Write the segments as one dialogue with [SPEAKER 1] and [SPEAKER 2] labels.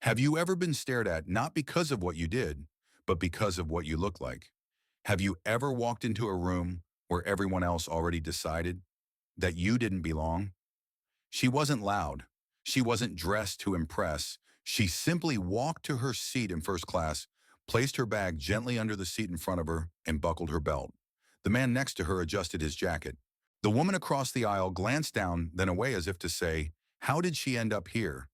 [SPEAKER 1] Have you ever been stared at not because of what you did, but because of what you look like? Have you ever walked into a room where everyone else already decided that you didn't belong? She wasn't loud. She wasn't dressed to impress. She simply walked to her seat in first class, placed her bag gently under the seat in front of her, and buckled her belt. The man next to her adjusted his jacket. The woman across the aisle glanced down, then away as if to say, "How did she end up here?"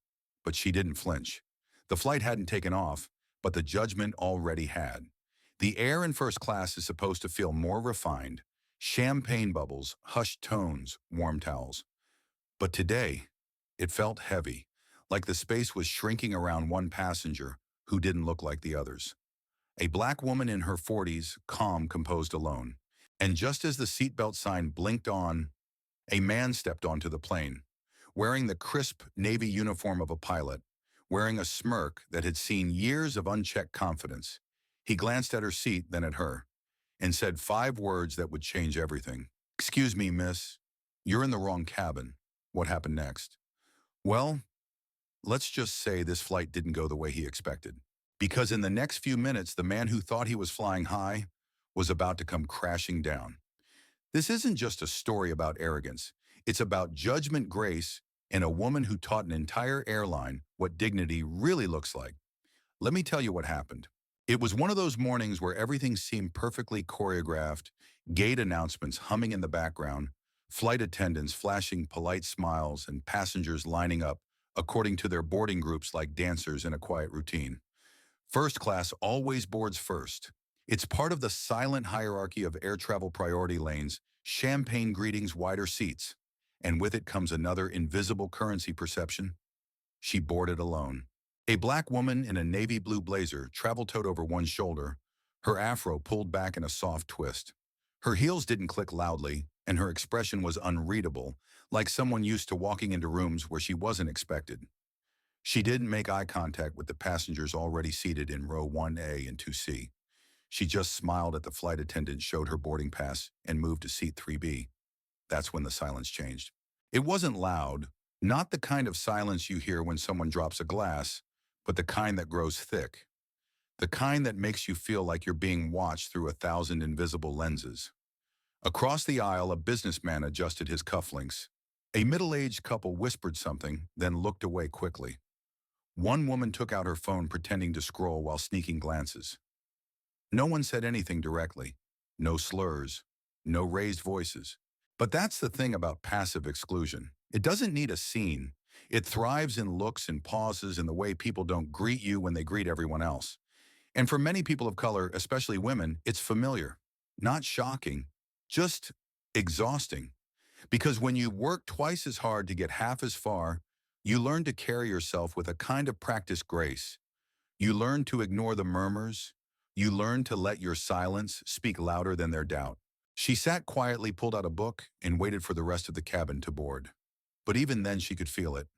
[SPEAKER 1] But she didn't flinch. The flight hadn't taken off, but the judgment already had. The air in first class is supposed to feel more refined. Champagne bubbles, hushed tones, warm towels. But today, it felt heavy, like the space was shrinking around one passenger who didn't look like the others. A black woman in her 40s, calm, composed, alone. And just as the seatbelt sign blinked on, a man stepped onto the plane, wearing the crisp Navy uniform of a pilot, wearing a smirk that had seen years of unchecked confidence. He glanced at her seat, then at her, and said 5 words that would change everything. "Excuse me, miss. You're in the wrong cabin." What happened next? Well, let's just say this flight didn't go the way he expected. Because in the next few minutes, the man who thought he was flying high was about to come crashing down. This isn't just a story about arrogance. It's about judgment, grace, and a woman who taught an entire airline what dignity really looks like. Let me tell you what happened. It was one of those mornings where everything seemed perfectly choreographed, gate announcements humming in the background, flight attendants flashing polite smiles, and passengers lining up according to their boarding groups like dancers in a quiet routine. First class always boards first. It's part of the silent hierarchy of air travel priority lanes, champagne greetings, wider seats. And with it comes another invisible currency perception. She boarded alone. A black woman in a navy blue blazer, travel-toed over one shoulder, her afro pulled back in a soft twist. Her heels didn't click loudly, and her expression was unreadable, like someone used to walking into rooms where she wasn't expected. She didn't make eye contact with the passengers already seated in row 1A and 2C. She just smiled at the flight attendant, showed her boarding pass, and moved to seat 3B. That's when the silence changed. It wasn't loud, not the kind of silence you hear when someone drops a glass, but the kind that grows thick. The kind that makes you feel like you're being watched through 1,000 invisible lenses. Across the aisle, a businessman adjusted his cufflinks. A middle-aged couple whispered something, then looked away quickly. One woman took out her phone, pretending to scroll while sneaking glances. No one said anything directly. No slurs. No raised voices. But that's the thing about passive exclusion. It doesn't need a scene. It thrives in looks and pauses, in the way people don't greet you when they greet everyone else. And for many people of color, especially women, it's familiar. Not shocking, just exhausting. Because when you work twice as hard to get half as far, you learn to carry yourself with a kind of practiced grace. You learn to ignore the murmurs. You learn to let your silence speak louder than their doubt. She sat quietly, pulled out a book, and waited for the rest of the cabin to board. But even then she could feel it.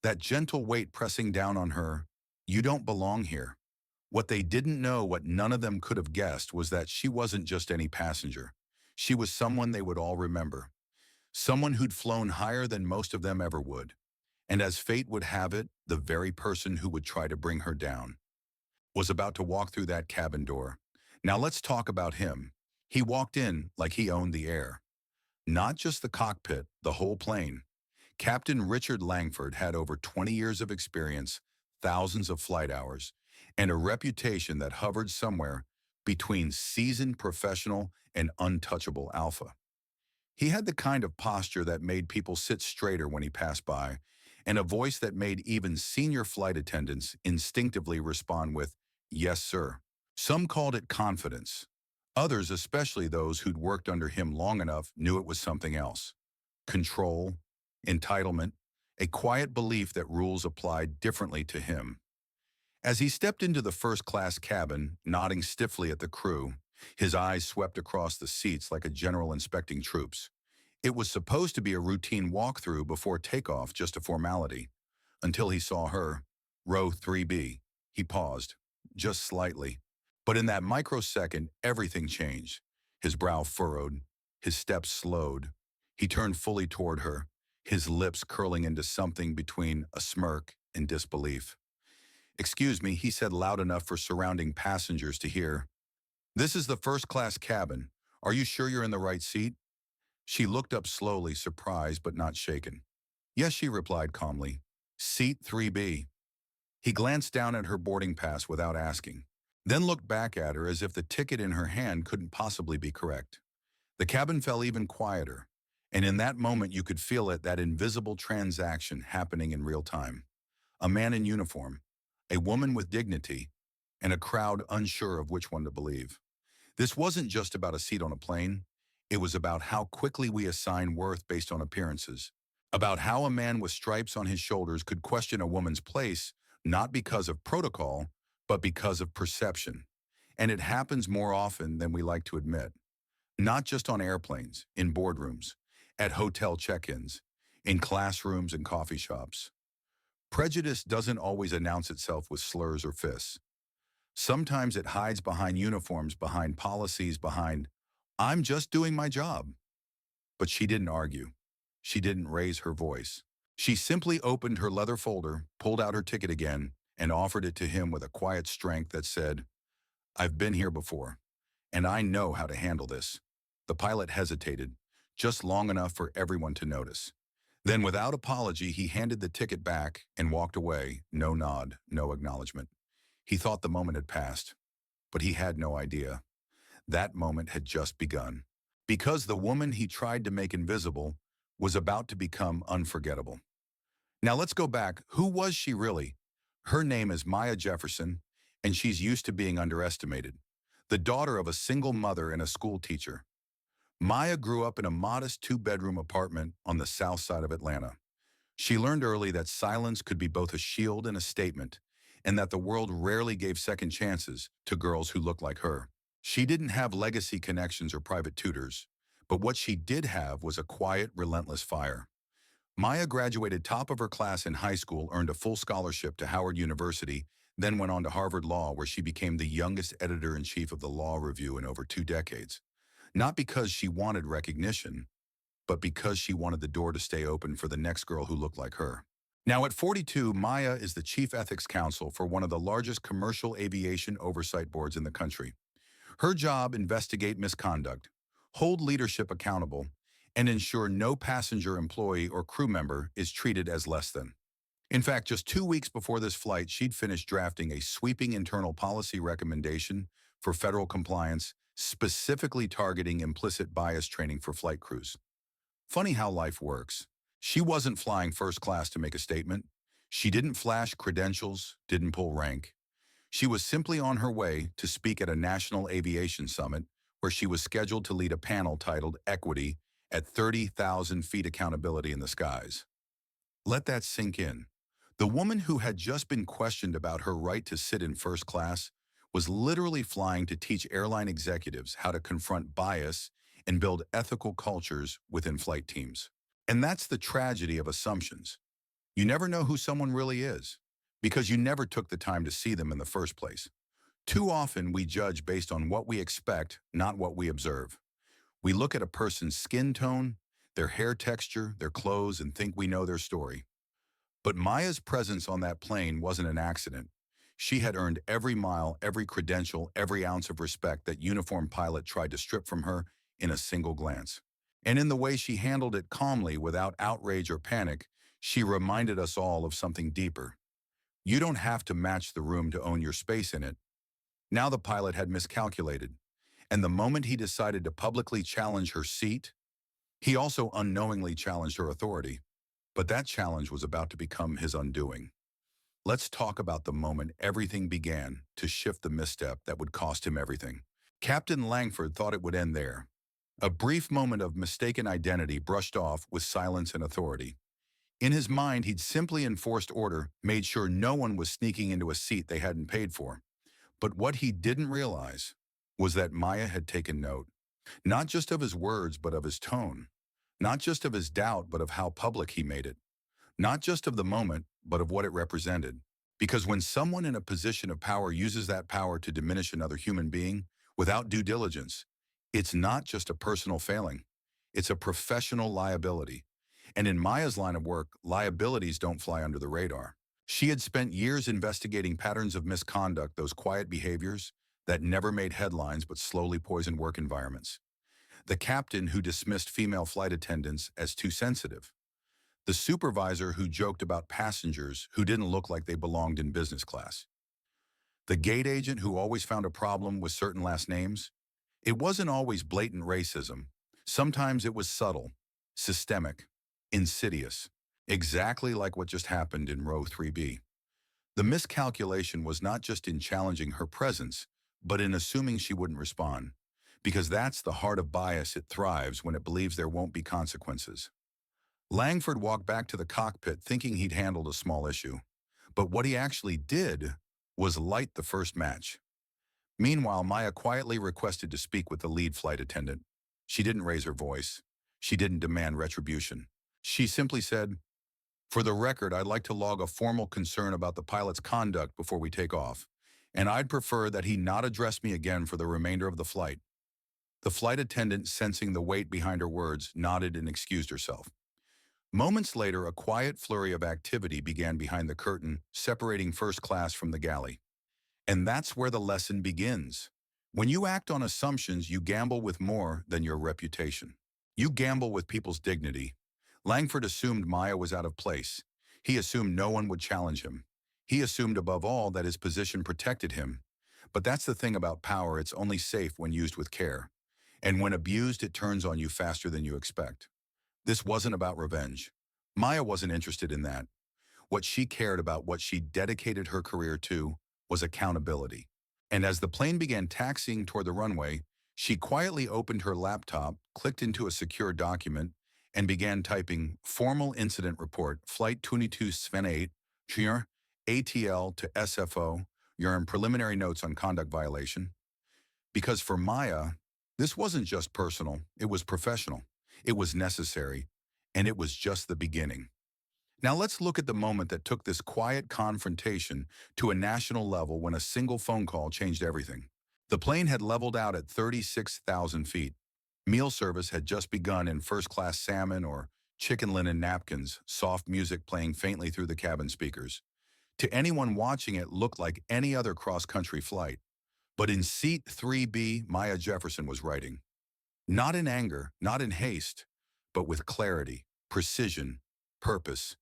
[SPEAKER 1] That gentle weight pressing down on her. You don't belong here. What they didn't know, what none of them could have guessed, was that she wasn't just any passenger. She was someone they would all remember. Someone who'd flown higher than most of them ever would. And as fate would have it, the very person who would try to bring her down was about to walk through that cabin door. Now let's talk about him. He walked in like he owned the air. Not just the cockpit, the whole plane. Captain Richard Langford had over 20 years of experience, thousands of flight hours, and a reputation that hovered somewhere between seasoned professional and untouchable alpha. He had the kind of posture that made people sit straighter when he passed by, and a voice that made even senior flight attendants instinctively respond with, "Yes, sir." Some called it confidence. Others, especially those who'd worked under him long enough, knew it was something else. Control, entitlement, a quiet belief that rules applied differently to him. As he stepped into the first-class cabin, nodding stiffly at the crew, his eyes swept across the seats like a general inspecting troops. It was supposed to be a routine walkthrough before takeoff, just a formality. Until he saw her, row 3B. He paused, just slightly. But in that microsecond, everything changed. His brow furrowed, his steps slowed. He turned fully toward her, his lips curling into something between a smirk and disbelief. "Excuse me," he said loud enough for surrounding passengers to hear. "This is the first-class cabin. Are you sure you're in the right seat?" She looked up slowly, surprised but not shaken. "Yes," she replied calmly. "Seat 3B." He glanced down at her boarding pass without asking, then looked back at her as if the ticket in her hand couldn't possibly be correct. The cabin fell even quieter, and in that moment you could feel it, that invisible transaction happening in real time. A man in uniform, a woman with dignity, and a crowd unsure of which one to believe. This wasn't just about a seat on a plane. It was about how quickly we assign worth based on appearances. About how a man with stripes on his shoulders could question a woman's place, not because of protocol, but because of perception. And it happens more often than we like to admit. Not just on airplanes, in boardrooms, at hotel check-ins, in classrooms and coffee shops. Prejudice doesn't always announce itself with slurs or fists. Sometimes it hides behind uniforms, behind policies, behind, "I'm just doing my job." But she didn't argue. She didn't raise her voice. She simply opened her leather folder, pulled out her ticket again, and offered it to him with a quiet strength that said, "I've been here before, and I know how to handle this." The pilot hesitated, just long enough for everyone to notice. Then, without apology, he handed the ticket back and walked away, no nod, no acknowledgement. He thought the moment had passed, but he had no idea. That moment had just begun. Because the woman he tried to make invisible was about to become unforgettable. Now let's go back. Who was she really? Her name is Maya Jefferson, and she's used to being underestimated. The daughter of a single mother and a school teacher. Maya grew up in a modest two-bedroom apartment on the south side of Atlanta. She learned early that silence could be both a shield and a statement, and that the world rarely gave second chances to girls who looked like her. She didn't have legacy connections or private tutors, but what she did have was a quiet, relentless fire. Maya graduated top of her class in high school, earned a full scholarship to Howard University, then went on to Harvard Law, where she became the youngest editor-in-chief of the Law Review in over 2 decades. Not because she wanted recognition, but because she wanted the door to stay open for the next girl who looked like her. Now at 42, Maya is the chief ethics counsel for one of the largest commercial aviation oversight boards in the country. Her job: investigate misconduct, hold leadership accountable, and ensure no passenger, employee, or crew member is treated as less than. In fact, just 2 weeks before this flight, she'd finished drafting a sweeping internal policy recommendation for federal compliance, specifically targeting implicit bias training for flight crews. Funny how life works. She wasn't flying first class to make a statement. She didn't flash credentials, didn't pull rank. She was simply on her way to speak at a national aviation summit where she was scheduled to lead a panel titled Equity at 30,000 feet Accountability in the Skies. Let that sink in. The woman who had just been questioned about her right to sit in first class was literally flying to teach airline executives how to confront bias and build ethical cultures within flight teams. And that's the tragedy of assumptions. You never know who someone really is, because you never took the time to see them in the first place. Too often we judge based on what we expect, not what we observe. We look at a person's skin tone, their hair texture, their clothes, and think we know their story. But Maya's presence on that plane wasn't an accident. She had earned every mile, every credential, every ounce of respect that uniformed pilot tried to strip from her in a single glance. And in the way she handled it calmly, without outrage or panic, she reminded us all of something deeper. You don't have to match the room to own your space in it. Now the pilot had miscalculated, and the moment he decided to publicly challenge her seat, he also unknowingly challenged her authority. But that challenge was about to become his undoing. Let's talk about the moment everything began to shift, the misstep that would cost him everything. Captain Langford thought it would end there. A brief moment of mistaken identity brushed off with silence and authority. In his mind, he'd simply enforced order, made sure no one was sneaking into a seat they hadn't paid for. But what he didn't realize was that Maya had taken note, not just of his words, but of his tone. Not just of his doubt, but of how public he made it. Not just of the moment, but of what it represented. Because when someone in a position of power uses that power to diminish another human being without due diligence, it's not just a personal failing. It's a professional liability. And in Maya's line of work, liabilities don't fly under the radar. She had spent years investigating patterns of misconduct, those quiet behaviors that never made headlines but slowly poisoned work environments. The captain who dismissed female flight attendants as too sensitive. The supervisor who joked about passengers who didn't look like they belonged in business class. The gate agent who always found a problem with certain last names. It wasn't always blatant racism. Sometimes it was subtle, systemic, insidious, exactly like what just happened in row 3B. The miscalculation was not just in challenging her presence, but in assuming she wouldn't respond. Because that's the heart of bias. It thrives when it believes there won't be consequences. Langford walked back to the cockpit thinking he'd handled a small issue. But what he actually did was light the first match. Meanwhile, Maya quietly requested to speak with the lead flight attendant. She didn't raise her voice. She didn't demand retribution. She simply said, "For the record, I'd like to log a formal concern about the pilot's conduct before we take off, and I'd prefer that he not address me again for the remainder of the flight." The flight attendant, sensing the weight behind her words, nodded and excused herself. Moments later, a quiet flurry of activity began behind the curtain, separating first class from the galley. And that's where the lesson begins. When you act on assumptions, you gamble with more than your reputation. You gamble with people's dignity. Langford assumed Maya was out of place. He assumed no one would challenge him. He assumed above all that his position protected him. But that's the thing about power, it's only safe when used with care. And when abused, it turns on you faster than you expect. This wasn't about revenge. Maya wasn't interested in that. What she cared about, what she dedicated her career to, was accountability. And as the plane began taxiing toward the runway, she quietly opened her laptop, clicked into a secure document, and began typing "Formal Incident Report, Flight 22 Sven 8, Trier, ATL to SFO, your preliminary notes on conduct violation." Because for Maya, this wasn't just personal, it was professional, it was necessary, and it was just the beginning. Now let's look at the moment that took this quiet confrontation to a national level when a single phone call changed everything. The plane had leveled out at 36,000 feet. Meal service had just begun in first-class salmon or chicken linen napkins, soft music playing faintly through the cabin speakers. To anyone watching, it looked like any other cross-country flight. But in seat 3B, Maya Jefferson was writing. Not in anger, not in haste, but with clarity, precision, purpose.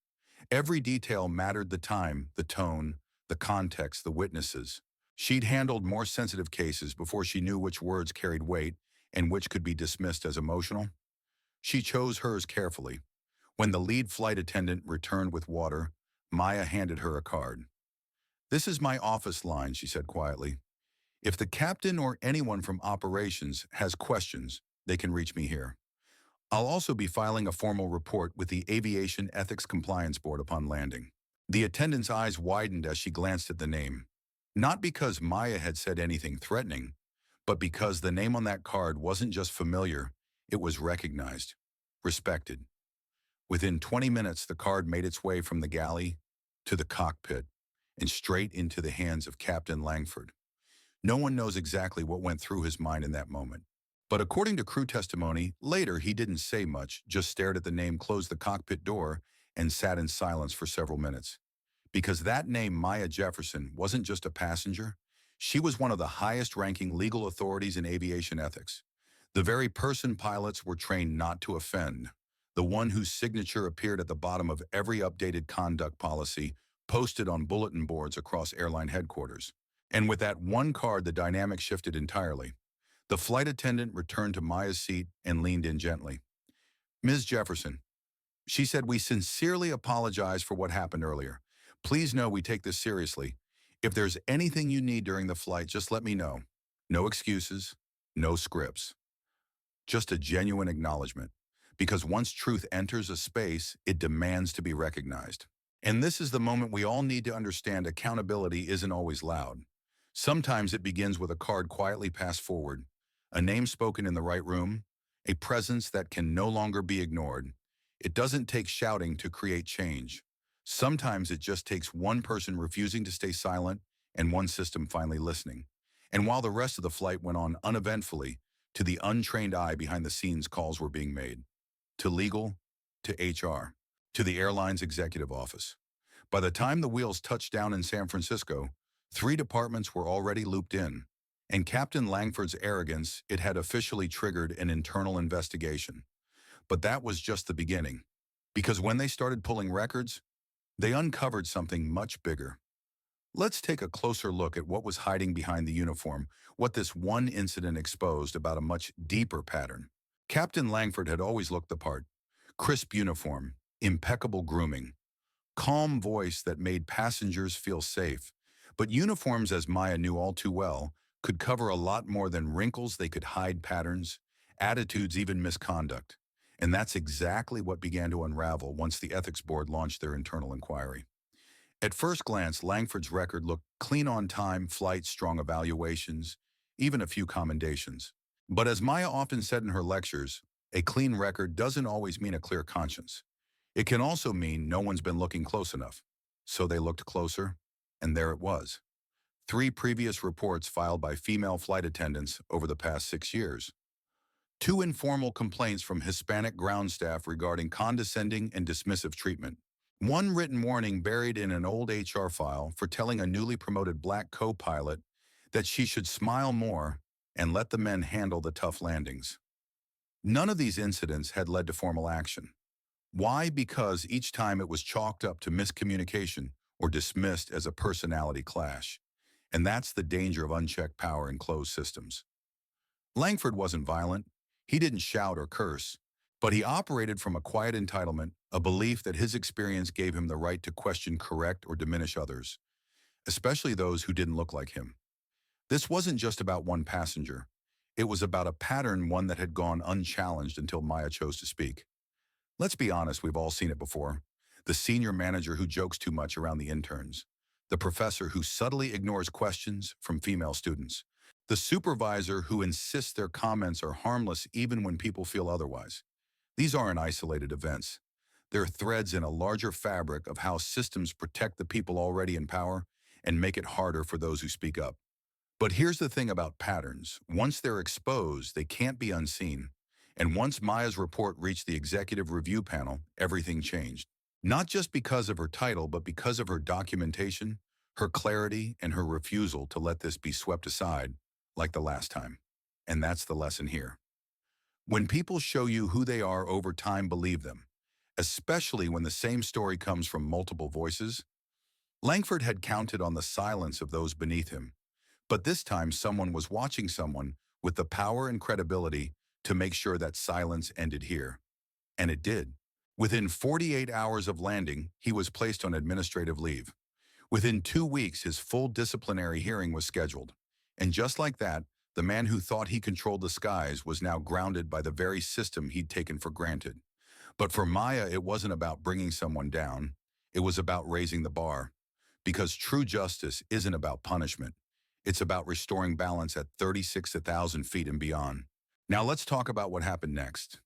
[SPEAKER 1] Every detail mattered: the time, the tone, the context, the witnesses. She'd handled more sensitive cases before she knew which words carried weight and which could be dismissed as emotional. She chose hers carefully. When the lead flight attendant returned with water, Maya handed her a card. "This is my office line," she said quietly. "If the captain or anyone from operations has questions, they can reach me here. I'll also be filing a formal report with the Aviation Ethics Compliance Board upon landing." The attendant's eyes widened as she glanced at the name. Not because Maya had said anything threatening, but because the name on that card wasn't just familiar, it was recognized, respected. Within 20 minutes, the card made its way from the galley to the cockpit and straight into the hands of Captain Langford. No one knows exactly what went through his mind in that moment. But according to crew testimony, later he didn't say much, just stared at the name, closed the cockpit door, and sat in silence for several minutes. Because that name, Maya Jefferson, wasn't just a passenger. She was one of the highest-ranking legal authorities in aviation ethics. The very person pilots were trained not to offend. The one whose signature appeared at the bottom of every updated conduct policy posted on bulletin boards across airline headquarters. And with that one card, the dynamic shifted entirely. The flight attendant returned to Maya's seat and leaned in gently. "Ms. Jefferson," she said, "we sincerely apologize for what happened earlier. Please know we take this seriously. If there's anything you need during the flight, just let me know. No excuses, no scripts. Just a genuine acknowledgement. Because once truth enters a space, it demands to be recognized." And this is the moment we all need to understand: accountability isn't always loud. Sometimes it begins with a card quietly passed forward, a name spoken in the right room, a presence that can no longer be ignored. It doesn't take shouting to create change. Sometimes it just takes one person refusing to stay silent and one system finally listening. And while the rest of the flight went on uneventfully, to the untrained eye behind the scenes, calls were being made. To legal, to HR, to the airline's executive office. By the time the wheels touched down in San Francisco, 3 departments were already looped in, and Captain Langford's arrogance, it had officially triggered an internal investigation. But that was just the beginning, because when they started pulling records, they uncovered something much bigger. Let's take a closer look at what was hiding behind the uniform, what this one incident exposed about a much deeper pattern. Captain Langford had always looked the part. Crisp uniform, impeccable grooming, calm voice that made passengers feel safe. But uniforms, as Maya knew all too well, could cover a lot more than wrinkles. They could hide patterns, attitudes, even misconduct. And that's exactly what began to unravel once the ethics board launched their internal inquiry. At first glance, Langford's record looked clean on time, flights, strong evaluations, even a few commendations. But as Maya often said in her lectures, a clean record doesn't always mean a clear conscience. It can also mean no one's been looking close enough. So they looked closer, and there it was. 3 previous reports filed by female flight attendants over the past 6 years. 2 informal complaints from Hispanic ground staff regarding condescending and dismissive treatment. 1 written warning buried in an old HR file for telling a newly promoted black co-pilot that she should smile more and let the men handle the tough landings. None of these incidents had led to formal action. Why? Because each time it was chalked up to miscommunication or dismissed as a personality clash. And that's the danger of unchecked power in closed systems. Langford wasn't violent. He didn't shout or curse. But he operated from a quiet entitlement, a belief that his experience gave him the right to question, correct, or diminish others, especially those who didn't look like him. This wasn't just about one passenger. It was about a pattern, one that had gone unchallenged until Maya chose to speak. Let's be honest, we've all seen it before. The senior manager who jokes too much around the interns. The professor who subtly ignores questions from female students. The supervisor who insists their comments are harmless even when people feel otherwise. These aren't isolated events. They're threads in a larger fabric of how systems protect the people already in power and make it harder for those who speak up. But here's the thing about patterns. Once they're exposed, they can't be unseen. And once Maya's report reached the executive review panel, everything changed. Not just because of her title, but because of her documentation, her clarity, and her refusal to let this be swept aside like the last time. And that's the lesson here. When people show you who they are over time, believe them, especially when the same story comes from multiple voices. Langford had counted on the silence of those beneath him, but this time someone was watching, someone with the power and credibility to make sure that silence ended here. And it did. Within 48 hours of landing, he was placed on administrative leave. Within 2 weeks, his full disciplinary hearing was scheduled. And just like that, the man who thought he controlled the skies was now grounded by the very system he'd taken for granted. But for Maya, it wasn't about bringing someone down. It was about raising the bar. Because true justice isn't about punishment. It's about restoring balance at 36,000 feet and beyond. Now let's talk about what happened next.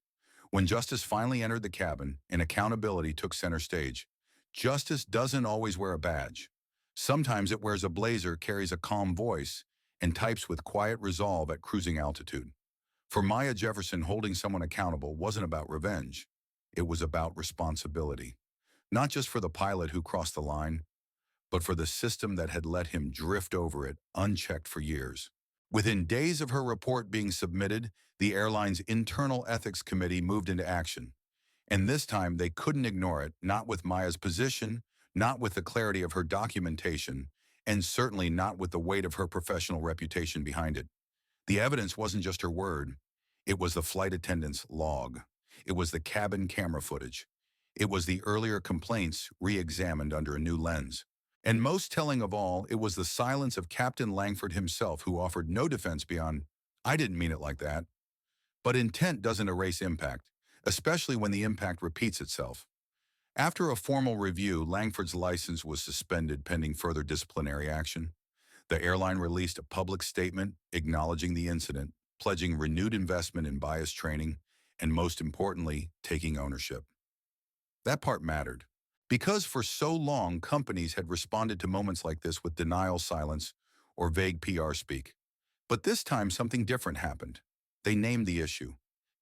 [SPEAKER 1] When justice finally entered the cabin and accountability took center stage, justice doesn't always wear a badge. Sometimes it wears a blazer, carries a calm voice, and types with quiet resolve at cruising altitude. For Maya Jefferson, holding someone accountable wasn't about revenge. It was about responsibility. Not just for the pilot who crossed the line, but for the system that had let him drift over it unchecked for years. Within days of her report being submitted, the airline's internal ethics committee moved into action. And this time they couldn't ignore it, not with Maya's position, not with the clarity of her documentation, and certainly not with the weight of her professional reputation behind it. The evidence wasn't just her word. It was the flight attendant's log. It was the cabin camera footage. It was the earlier complaints re-examined under a new lens. And most telling of all, it was the silence of Captain Langford himself, who offered no defense beyond, "I didn't mean it like that." But intent doesn't erase impact, especially when the impact repeats itself. After a formal review, Langford's license was suspended pending further disciplinary action. The airline released a public statement acknowledging the incident, pledging renewed investment in bias training, and most importantly, taking ownership. That part mattered. Because for so long, companies had responded to moments like this with denial, silence, or vague PR speak. But this time, something different happened. They named the issue.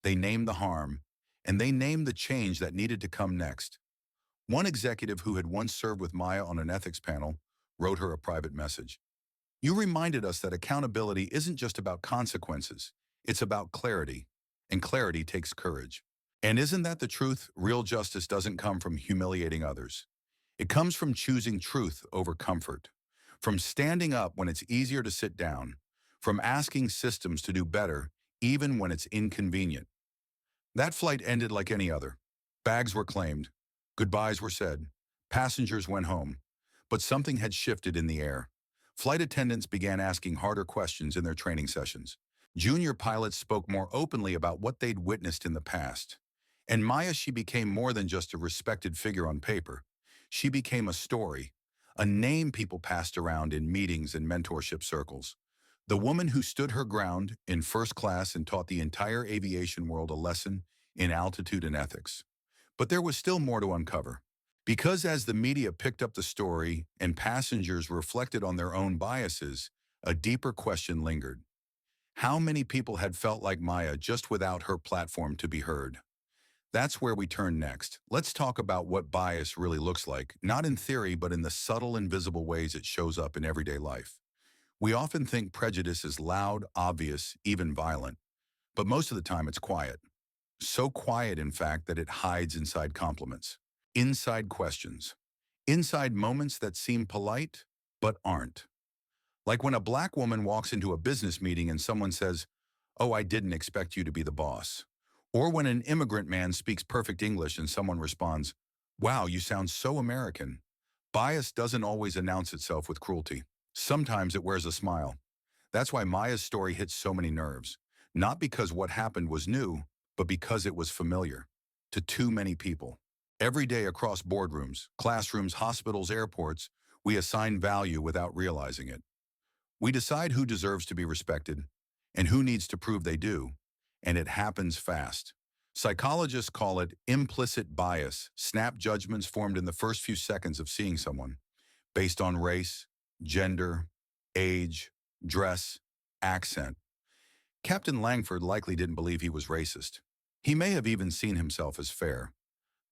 [SPEAKER 1] They named the harm. And they named the change that needed to come next. One executive who had once served with Maya on an ethics panel wrote her a private message. You reminded us that accountability isn't just about consequences, it's about clarity, and clarity takes courage. And isn't that the truth? Real justice doesn't come from humiliating others. It comes from choosing truth over comfort, from standing up when it's easier to sit down, from asking systems to do better, even when it's inconvenient. That flight ended like any other. Bags were claimed, goodbyes were said, passengers went home. But something had shifted in the air. Flight attendants began asking harder questions in their training sessions. Junior pilots spoke more openly about what they'd witnessed in the past. And Maya, she became more than just a respected figure on paper. She became a story, a name people passed around in meetings and mentorship circles. The woman who stood her ground in first class and taught the entire aviation world a lesson in altitude and ethics. But there was still more to uncover. Because as the media picked up the story and passengers reflected on their own biases, a deeper question lingered. How many people had felt like Maya just without her platform to be heard? That's where we turn next. Let's talk about what bias really looks like, not in theory, but in the subtle, invisible ways it shows up in everyday life. We often think prejudice is loud, obvious, even violent, but most of the time it's quiet. So quiet, in fact, that it hides inside compliments, inside questions, inside moments that seem polite, but aren't. Like when a black woman walks into a business meeting and someone says, "Oh, I didn't expect you to be the boss." Or when an immigrant man speaks perfect English and someone responds, "Wow, you sound so American." Bias doesn't always announce itself with cruelty. Sometimes it wears a smile. That's why Maya's story hits so many nerves. Not because what happened was new, but because it was familiar to too many people. Every day across boardrooms, classrooms, hospitals, airports, we assign value without realizing it. We decide who deserves to be respected and who needs to prove they do, and it happens fast. Psychologists call it implicit bias, snap judgments formed in the first few seconds of seeing someone, based on race, gender, age, dress, accent. Captain Langford likely didn't believe he was racist. He may have even seen himself as fair.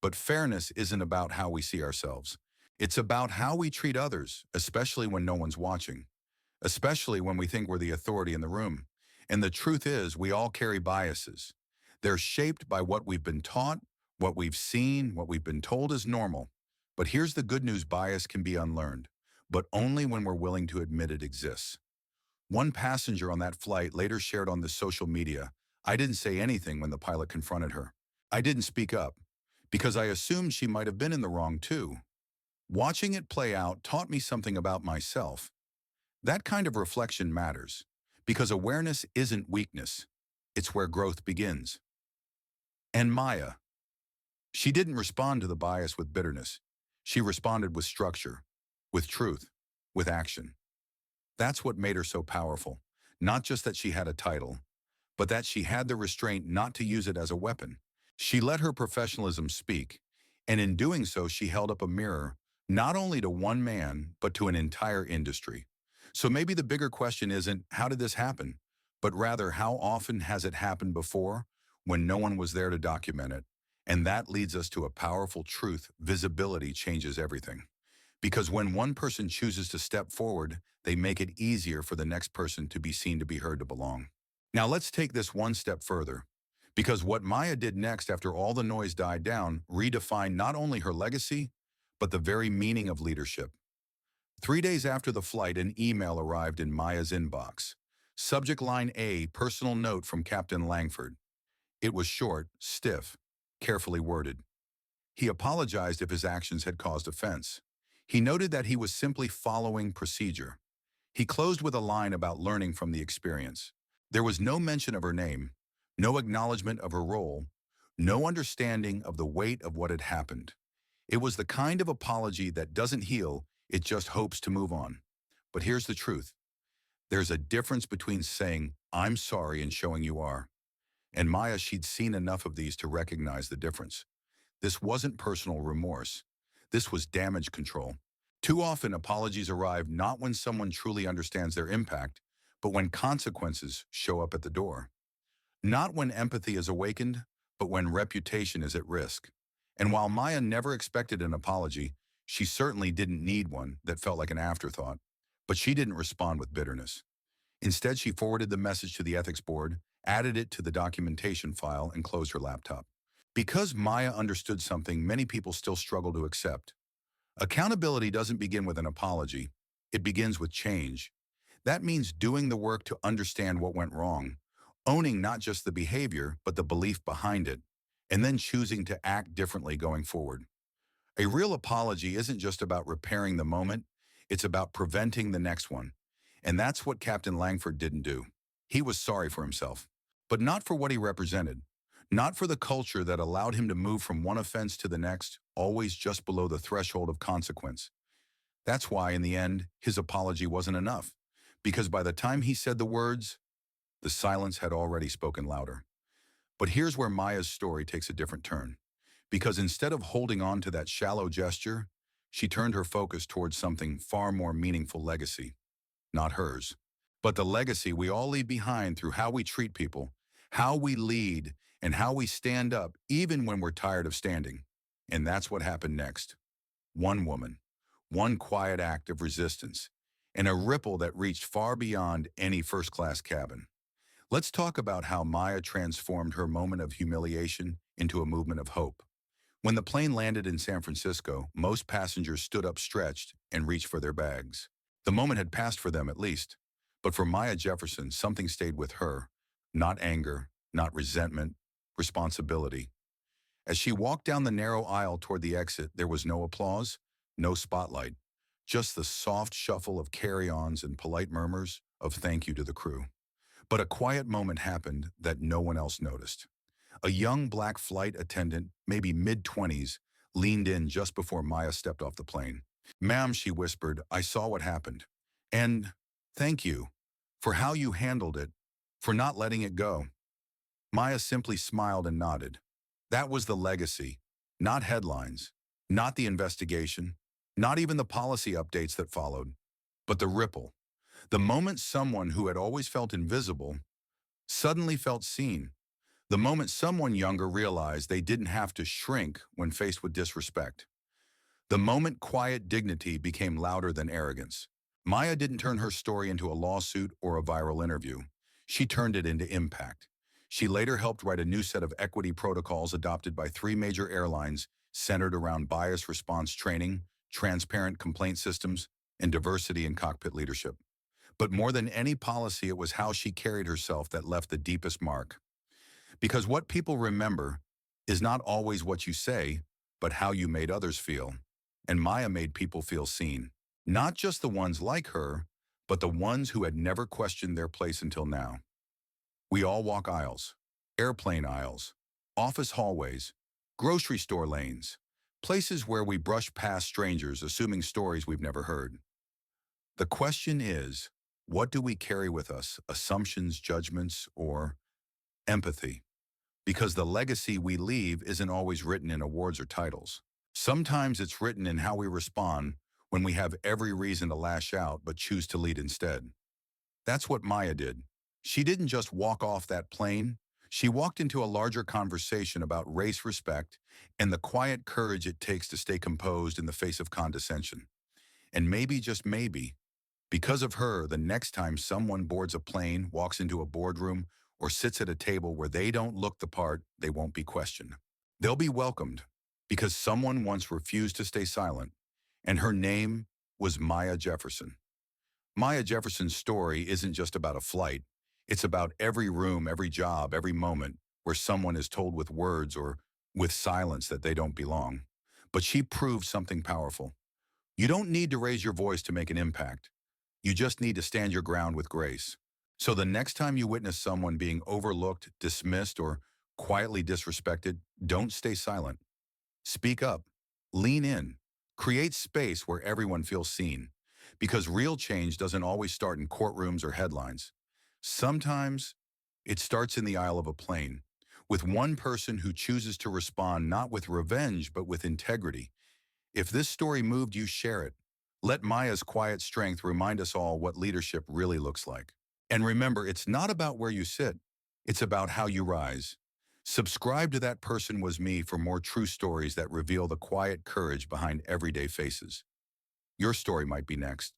[SPEAKER 1] But fairness isn't about how we see ourselves. It's about how we treat others, especially when no one's watching, especially when we think we're the authority in the room. And the truth is, we all carry biases. They're shaped by what we've been taught, what we've seen, what we've been told is normal. But here's the good news: bias can be unlearned, but only when we're willing to admit it exists. One passenger on that flight later shared on the social media, "I didn't say anything when the pilot confronted her. I didn't speak up because I assumed she might have been in the wrong too. Watching it play out taught me something about myself." That kind of reflection matters because awareness isn't weakness. It's where growth begins. And Maya, she didn't respond to the bias with bitterness. She responded with structure, with truth, with action. That's what made her so powerful. Not just that she had a title, but that she had the restraint not to use it as a weapon. She let her professionalism speak, and in doing so, she held up a mirror, not only to one man, but to an entire industry. So maybe the bigger question isn't, how did this happen? But rather, how often has it happened before when no one was there to document it? And that leads us to a powerful truth: visibility changes everything. Because when one person chooses to step forward, they make it easier for the next person to be seen, to be heard, to belong. Now let's take this one step further. Because what Maya did next after all the noise died down redefined not only her legacy, but the very meaning of leadership. 3 days after the flight, an email arrived in Maya's inbox. Subject line: A personal note from Captain Langford. It was short, stiff, carefully worded. He apologized if his actions had caused offense. He noted that he was simply following procedure. He closed with a line about learning from the experience. There was no mention of her name, no acknowledgement of her role, no understanding of the weight of what had happened. It was the kind of apology that doesn't heal, it just hopes to move on. But here's the truth. There's a difference between saying, "I'm sorry," and showing you are. And Maya, she'd seen enough of these to recognize the difference. This wasn't personal remorse. This was damage control. Too often, apologies arrive not when someone truly understands their impact, but when consequences show up at the door. Not when empathy is awakened, but when reputation is at risk. And while Maya never expected an apology, she certainly didn't need one that felt like an afterthought. But she didn't respond with bitterness. Instead, she forwarded the message to the ethics board, added it to the documentation file, and closed her laptop. Because Maya understood something many people still struggle to accept. Accountability doesn't begin with an apology. It begins with change. That means doing the work to understand what went wrong, owning not just the behavior, but the belief behind it, and then choosing to act differently going forward. A real apology isn't just about repairing the moment, it's about preventing the next one. And that's what Captain Langford didn't do. He was sorry for himself, but not for what he represented, not for the culture that allowed him to move from one offense to the next, always just below the threshold of consequence. That's why, in the end, his apology wasn't enough, because by the time he said the words, the silence had already spoken louder. But here's where Maya's story takes a different turn. Because instead of holding on to that shallow gesture, she turned her focus towards something far more meaningful: legacy. Not hers, but the legacy we all leave behind through how we treat people, how we lead, and how we stand up even when we're tired of standing. And that's what happened next. One woman, one quiet act of resistance, and a ripple that reached far beyond any first-class cabin. Let's talk about how Maya transformed her moment of humiliation into a movement of hope. When the plane landed in San Francisco, most passengers stood up stretched and reached for their bags. The moment had passed for them at least. But for Maya Jefferson, something stayed with her. Not anger, not resentment, responsibility. As she walked down the narrow aisle toward the exit, there was no applause, no spotlight, just the soft shuffle of carry-ons and polite murmurs of thank you to the crew. But a quiet moment happened that no one else noticed. A young black flight attendant, maybe mid-20s, leaned in just before Maya stepped off the plane. "Ma'am," she whispered, "I saw what happened. And thank you for how you handled it, for not letting it go." Maya simply smiled and nodded. That was the legacy, not headlines, not the investigation, not even the policy updates that followed, but the ripple. The moment someone who had always felt invisible suddenly felt seen. The moment someone younger realized they didn't have to shrink when faced with disrespect. The moment quiet dignity became louder than arrogance. Maya didn't turn her story into a lawsuit or a viral interview. She turned it into impact. She later helped write a new set of equity protocols adopted by 3 major airlines centered around bias response training, transparent complaint systems, and diversity in cockpit leadership. But more than any policy, it was how she carried herself that left the deepest mark. Because what people remember is not always what you say, but how you made others feel. And Maya made people feel seen. Not just the ones like her, but the ones who had never questioned their place until now. We all walk aisles, airplane aisles, office hallways, grocery store lanes, places where we brush past strangers assuming stories we've never heard. The question is, what do we carry with us? Assumptions, judgments, or empathy? Because the legacy we leave isn't always written in awards or titles. Sometimes it's written in how we respond when we have every reason to lash out but choose to lead instead. That's what Maya did. She didn't just walk off that plane. She walked into a larger conversation about race respect and the quiet courage it takes to stay composed in the face of condescension. And maybe, just maybe, because of her, the next time someone boards a plane, walks into a boardroom, or sits at a table where they don't look the part, they won't be questioned. They'll be welcomed because someone once refused to stay silent, and her name was Maya Jefferson. Maya Jefferson's story isn't just about a flight. It's about every room, every job, every moment where someone is told with words or with silence that they don't belong. But she proved something powerful. You don't need to raise your voice to make an impact. You just need to stand your ground with grace. So the next time you witness someone being overlooked, dismissed, or quietly disrespected, don't stay silent. Speak up. Lean in. Create space where everyone feels seen. Because real change doesn't always start in courtrooms or headlines. Sometimes it starts in the aisle of a plane, with one person who chooses to respond not with revenge but with integrity. If this story moved you, share it. Let Maya's quiet strength remind us all what leadership really looks like. And remember, it's not about where you sit. It's about how you rise. Subscribe to That Person Was Me for more true stories that reveal the quiet courage behind everyday faces. Your story might be next.